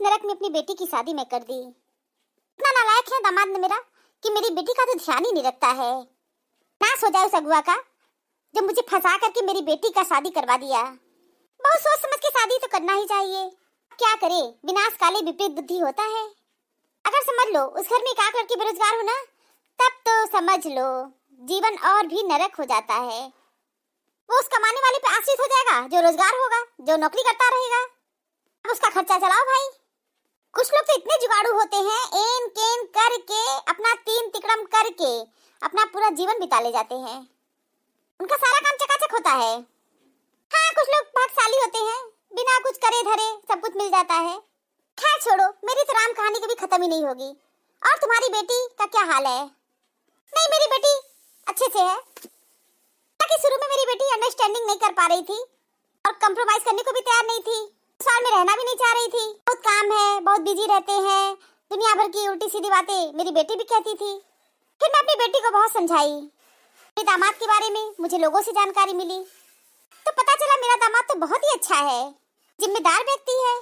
नरक में अपनी बेटी की शादी में कर दी। इतना नालायक है दामाद ने मेरा कि मेरी बेटी का तो ध्यान ही नहीं रखता है। नाश हो जाए उस अगुआ का जो मुझे फंसा करके मेरी बेटी का शादी करवा दिया। बहुत सोच समझ के शादी तो करना ही चाहिए। क्या करे, विनाश काले विपरीत बुद्धि होता है। अगर समझ लो उस घर में काम करके बेरोजगार हो ना, तब तो समझ लो जीवन और भी नरक हो जाता है। वो उस कमाने वाले पे आश्रित हो जाएगा जो रोजगार होगा, जो नौकरी करता रहेगा। अब उसका खर्चा चलाओ भाई। कुछ लोग तो इतने जुगाड़ू होते हैं, एन केन करके अपना तीन तिकड़म करके अपना पूरा जीवन बिता ले जाते हैं। उनका सारा काम चकाचक होता है। हाँ, कुछ लोग भाग्यशाली होते हैं, बिना कुछ करे धरे सब कुछ मिल जाता है। खैर छोड़ो, मेरी तो राम कहानी कभी खत्म ही नहीं होगी। और तुम्हारी बेटी का क्या हाल है? नहीं, मेरी बेटी अच्छे से है। ताकि शुरू में मेरी बेटी अंडरस्टैंडिंग नहीं कर पा रही थी और कंप्रोमाइज करने को भी तैयार नहीं थी। साल में रहना भी नहीं चाह रही थी। बहुत काम है, बहुत बिजी रहते हैं, दुनिया भर की उल्टी सीधी बातें मेरी बेटी भी कहती थी। फिर मैं अपनी बेटी को बहुत समझाई। मेरे दामाद के बारे में मुझे लोगों से जानकारी मिली तो पता चला मेरा दामाद तो बहुत ही अच्छा है, जिम्मेदार व्यक्ति है।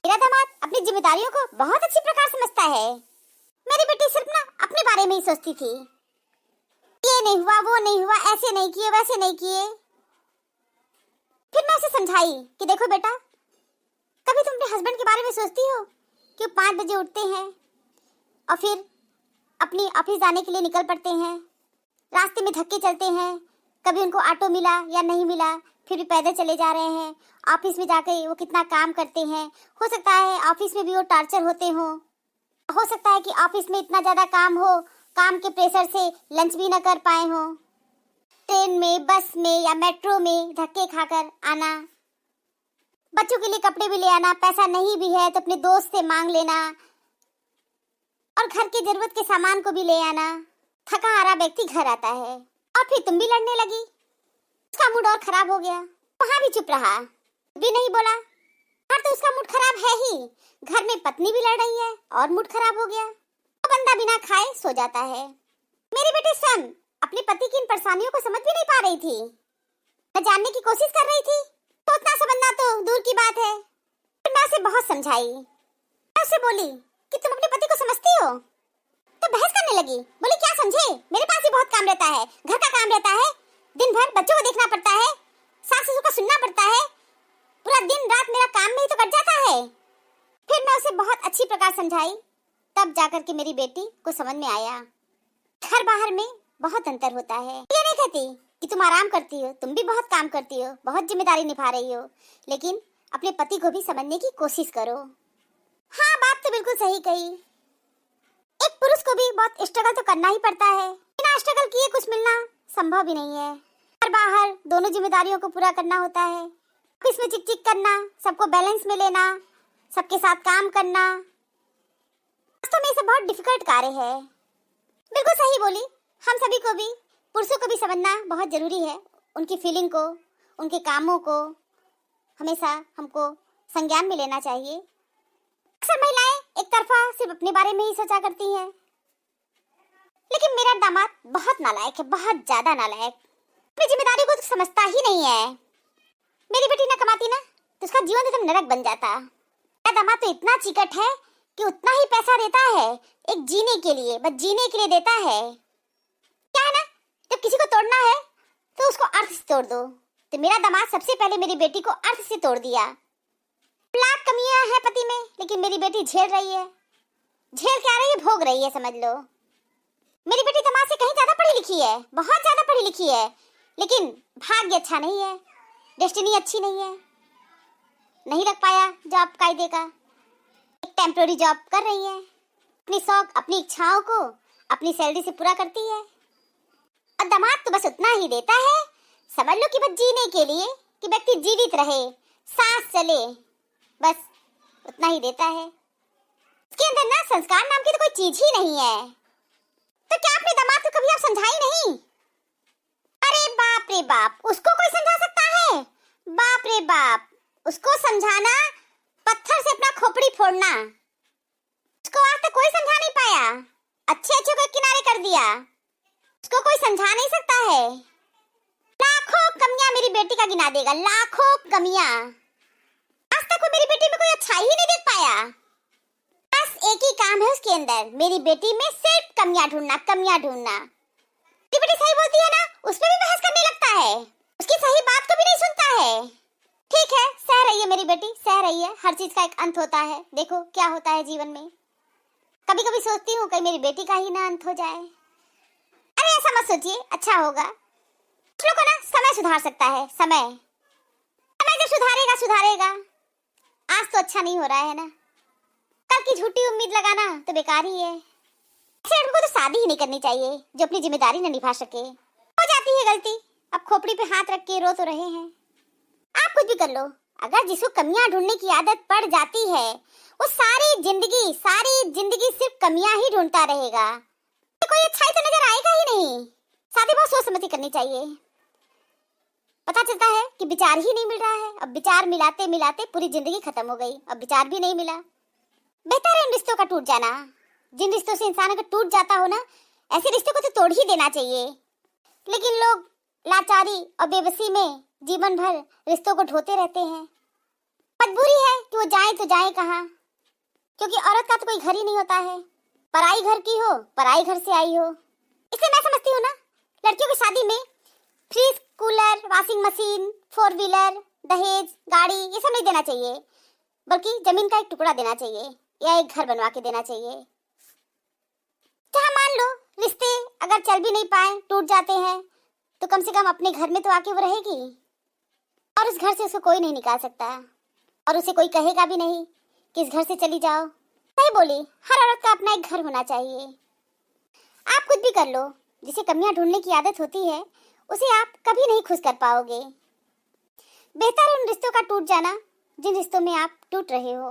मेरा दामाद अपनी जिम्मेदारियों को बहुत अच्छी प्रकार समझता है। मेरी बेटी सिर्फ ना अपने बारे में ही सोचती थी। ये नहीं हुआ, वो नहीं हुआ, ऐसे नहीं किए, वैसे नहीं किए। फिर मैं उसे समझाई कि देखो बेटा, कभी तुम अपने हस्बैंड के बारे में सोचती हो कि वो 5 बजे उठते हैं और फिर अपनी ऑफिस जाने के लिए निकल पड़ते हैं, रास्ते में धक्के चलते हैं, कभी उनको ऑटो मिला या नहीं मिला, फिर भी पैदल चले जा रहे हैं। ऑफिस में जाकर वो कितना काम करते हैं। हो सकता है ऑफिस में भी वो टॉर्चर होते हो सकता है कि ऑफिस में इतना ज्यादा काम हो, काम के प्रेशर से लंच भी न कर पाए हो, ट्रेन में, बस में या मेट्रो में धक्के खाकर आना, बच्चों के लिए कपड़े भी ले आना, पैसा नहीं भी है तो अपने दोस्त से मांग लेना और घर के जरूरत के सामान को भी ले आना। थका हारा व्यक्ति घर आता है और फिर तुम भी लड़ने लगी। उसका मूड और खराब हो गया। वहाँ भी चुप रहा, भी नहीं बोला। हर तो उसका मूड खराब है ही, घर में पत्नी भी लड़ रही है और मूड खराब हो गया। तो बंदा बिना खाए सो जाता है। मेरी बेटी सन अपने पति की इन परेशानियों को समझ भी नहीं पा रही थी, मैं जानने की कोशिश कर रही थी तो उतना समझना तो दूर की बात है। फिर मैं उसे बहुत समझाई। मैं उससे बोली कि तुम अपने पति को समझती हो, तो बहस करने लगी। बोली क्या समझे, मेरे पास भी बहुत काम रहता है, घर का काम रहता है, दिन भर बच्चों को देखना पड़ता है, सास ससुर का सुनना पड़ता है, पूरा दिन रात मेरा काम में ही तो कट जाता है। फिर मैं उसे बहुत अच्छी प्रकार समझाई, तब जाकर के मेरी बेटी को समझ में आया घर बाहर में बहुत अंतर होता है। ये नहीं कहती कि तुम आराम करती हो, तुम भी बहुत काम करती हो, बहुत जिम्मेदारी निभा रही हो, लेकिन अपने पति को भी समझने की कोशिश करो। हाँ, बात तो बिल्कुल सही कही। एक पुरुष को भी बहुत स्ट्रगल तो करना ही पड़ता है, बिना स्ट्रगल किए कुछ मिलना संभव भी नहीं है। घर बाहर दोनों जिम्मेदारियों को पूरा करना होता है। ऑफिस में चिक चिक करना, सबको बैलेंस में लेना, सबके साथ काम करना, वास्तव में ये सब बहुत डिफिकल्ट कार्य है। बिल्कुल सही बोली। हम सभी को भी, पुरुषों को भी समझना बहुत जरूरी है। उनकी फीलिंग को, उनके कामों को हमेशा हमको संज्ञान में लेना चाहिए। अक्सर महिलाएं एक तरफा सिर्फ अपने बारे में ही सोचा करती हैं, लेकिन मेरा दामाद बहुत नालायक है, बहुत ज्यादा नालायक। अपनी जिम्मेदारी को तो समझता ही नहीं है। मेरी बेटी ना कमाती ना तो उसका जीवन एकदम नरक बन जाता। मेरा दामाद तो इतना चिकट है कि उतना ही पैसा देता है एक जीने के लिए, बस जीने के लिए देता है। क्या है ना, जब किसी को तोड़ना है तो उसको अर्थ से तोड़ दो। तो मेरा दामाद सबसे पहले मेरी बेटी को अर्थ से तोड़ दिया। लाख कमियां हैं पति में, लेकिन मेरी बेटी झेल रही है। झेल क्या रही है, भोग रही है, समझ लो। मेरी बेटी दामाद से कहीं ज्यादा पढ़ी लिखी है, बहुत ज्यादा पढ़ी लिखी है, लेकिन भाग्य अच्छा नहीं है, डेस्टिनी अच्छी नहीं है, नहीं रख पाया जॉब कायदे का। एक टेम्पररी जॉब कर रही है, अपनी शौक, अपनी इच्छाओं को अपनी सैलरी से पूरा करती है। और दामाद तो बस उतना ही देता है, समझ लो कि बस जीने के लिए, कि व्यक्ति जीवित रहे, सांस चले, बस उतना ही देता है। इसके अंदर ना संस्कार नाम की तो कोई चीज ही नहीं है। तो क्या अपने दामाद को कभी आप समझाई नहीं? अरे बाप रे बाप, उसको कोई समझा सकता है? बाप रे बाप, उसको समझाना पत्थर से अपना खोपड़ी फोड़ना। उसको आज तक कोई समझा नहीं पाया, अच्छे अच्छे को किनारे कर दिया। उसको कोई समझा नहीं सकता है। लाखों कमियां मेरी बेटी का गिना देगा, लाखों कमियां। आज तक वो मेरी बेटी में कोई अच्छाई ही नहीं देख पाया। ही काम है उसके अंदर मेरी बेटी में सिर्फ कमियां ढूंढना, कमियां ढूंढना। मेरी बेटी सही बोलती है ना, उस पे भी बहस करने लगता है, उसकी सही बात को भी नहीं सुनता है। ठीक है, सह रही है मेरी बेटी, सह रही है, हर चीज का एक अंत होता है। देखो क्या होता है जीवन में। कभी कभी सोचती हूँ कहीं मेरी बेटी का ही ना अंत हो जाए। अरे ऐसा मत सोचिए, अच्छा होगा। कुछ लोग को ना समय सुधार सकता है, समय समय जब सुधारेगा सुधारेगा। आज तो अच्छा नहीं हो रहा है ना, कल की झूठी उम्मीद लगाना तो बेकार ही है। ऐसे उनको तो शादी ही नहीं करनी चाहिए जो अपनी जिम्मेदारी न निभा सके। हो जाती है गलती, अब खोपड़ी पे हाथ रख के रो तो रहे हैं। आप कुछ भी कर लो, अगर जिसको कमियां ढूंढने की आदत पड़ जाती है वो सारी जिंदगी सिर्फ कमियां ही ढूंढता रहेगा। कोई अच्छाई तो नजर आएगा ही नहीं। शादी बहुत सोच समझ के करनी चाहिए। पता चलता है कि विचार ही नहीं मिल रहा है, अब विचार मिलाते मिलाते पूरी जिंदगी खत्म हो गई, अब विचार भी नहीं मिला। बेहतर है इन रिश्तों का टूट जाना। जिन रिश्तों से इंसान अगर टूट जाता हो ना, ऐसे रिश्तों को तो तोड़ ही देना चाहिए। लेकिन लोग लाचारी और बेबसी में जीवन भर रिश्तों को ढोते रहते हैं। मजबूरी है कि वो जाए तो जाए कहाँ, क्योंकि औरत का तो कोई घर ही नहीं होता है। पराई घर की हो, पराई घर से आई हो। इसलिए मैं समझती हूँ ना, लड़कियों की शादी में fridge, cooler, washing machine, 4 wheeler, दहेज, गाड़ी ये सब नहीं देना चाहिए, बल्कि जमीन का एक टुकड़ा देना चाहिए या एक घर बनवा के देना चाहिए। जहाँ मान लो रिश्ते अगर चल भी नहीं पाए, टूट जाते हैं, तो कम से कम अपने घर में तो आके वो रहेगी, और उस घर से उसको कोई नहीं निकाल सकता, और उसे कोई कहेगा भी नहीं कि इस घर से चली जाओ। सही बोली, हर औरत का अपना एक घर होना चाहिए। आप कुछ भी कर लो, जिसे कमियां ढूंढने की आदत होती है उसे आप कभी नहीं खुश कर पाओगे। बेहतर है उन रिश्तों का टूट जाना जिन रिश्तों में आप टूट रहे हो।